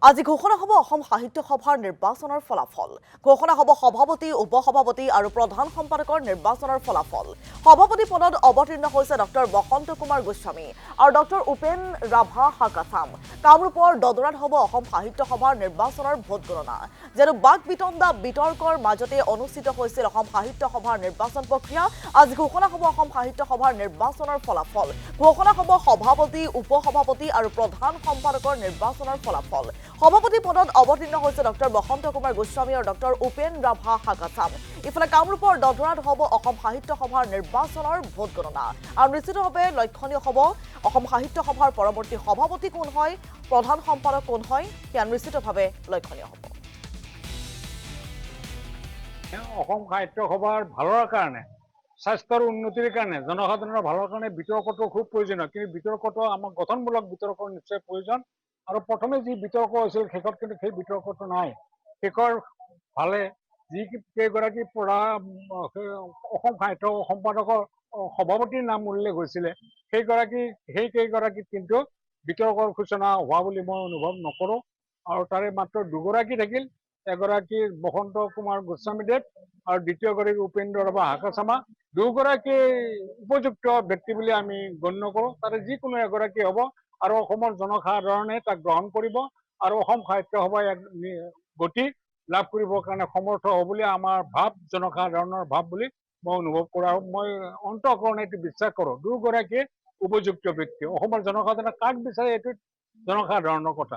আজি ঘোষণা হ'ব অসম সাহিত্য সভাৰ নিৰ্বাচনৰ ফলাফল। ঘোষণা হ'ব সভাপতি, উপসভাপতি আৰু প্ৰধান সম্পাদকৰ নিৰ্বাচনৰ ফলাফল। সভাপতি পদত অৱতীৰ্ণ হৈছে ডক্টৰ বসন্ত কুমাৰ গোস্বামী আৰু ডক্টৰ উপেন ৰাভা হাকাচাম। কামৰূপৰ দদৰাত হ'ব অসম সাহিত্য সভাৰ নিৰ্বাচনৰ ভোট গণনা। যেনে বাক বিতণ্ডা বিতৰ্কৰ মাজতে অনুষ্ঠিত হৈছিল অসম সাহিত্য সভাৰ নিৰ্বাচন প্ৰক্ৰিয়া। আজি ঘোষণা হ'ব অসম সাহিত্য সভাৰ নিৰ্বাচনৰ ফলাফল। ঘোষণা হ'ব সভাপতি, উপসভাপতি আৰু প্ৰধান সম্পাদকৰ নিৰ্বাচনৰ ফলাফল। সভাপতি পদত অৱতীৰ্ণ হৈছে ডক্টৰ বসন্ত কুমাৰ গোস্বামী আৰু ডক্টৰ উপেন ৰাভা হাকাচাম। ইফালে কামৰূপৰ দদৰাত হ'ব অসম সাহিত্য সভাৰ নিৰ্বাচনৰ ভোট গণনা আৰু নিশ্চিতভাৱে লক্ষণীয় হ'ব অসম সাহিত্য সভাৰ পৰৱৰ্তী সভাপতি কোন হয়, প্ৰধান সম্পাদক কোন হয়, সেয়া নিশ্চিতভাৱে লক্ষণীয় হ'ব। অসম সাহিত্য সভাৰ ভালৰ কাৰণে, স্বাস্থ্যৰ উন্নতিৰ কাৰণে, জনসাধাৰণৰ ভালৰ কাৰণে বিতৰ্কটো খুব প্ৰয়োজনীয়। কিন্তু বিতৰ্কটো আমাক গঠনমূলক বিতৰ্কৰ নিশ্চয় প্ৰয়োজন। আৰু প্ৰথমে যি বিতৰ্ক হৈছিল শেষত কিন্তু সেই বিতৰ্কটো নাই। শেষৰ ফালে যি কেইগৰাকী অসম সাহিত্য সম্পাদকৰ সভাপতিৰ নাম উল্লেখ হৈছিলে সেই কেইগৰাকীত কিন্তু বিতৰ্কৰ সূচনা হোৱা বুলি মই অনুভৱ নকৰোঁ। আৰু তাৰে মাত্ৰ দুগৰাকী থাকিল, এগৰাকী বসন্ত কুমাৰ গোস্বামীদেৱ আৰু দ্বিতীয়গৰাকী উপেন্দ্ৰ ৰাভা হাকাচামা। দুয়োগৰাকী উপযুক্ত ব্যক্তি বুলি আমি গণ্য কৰোঁ। তাৰে যিকোনো এগৰাকী হ'ব আৰু অসমৰ জনসাধাৰণে তাক গ্ৰহণ কৰিব আৰু অসম সাহিত্য সভাই এক গতি লাভ কৰিবৰ কাৰণে সমৰ্থ হ'ব বুলি আমাৰ ভাৱ, জনসাধাৰণৰ ভাৱ বুলি মই অনুভৱ কৰোঁ। আৰু মই অন্তঃকৰণে এইটো বিশ্বাস কৰোঁ, দুয়োগৰাকীয়ে উপযুক্ত ব্যক্তি। অসমৰ জনসাধাৰণে কাক বিচাৰে এইটো জনসাধাৰণৰ কথা।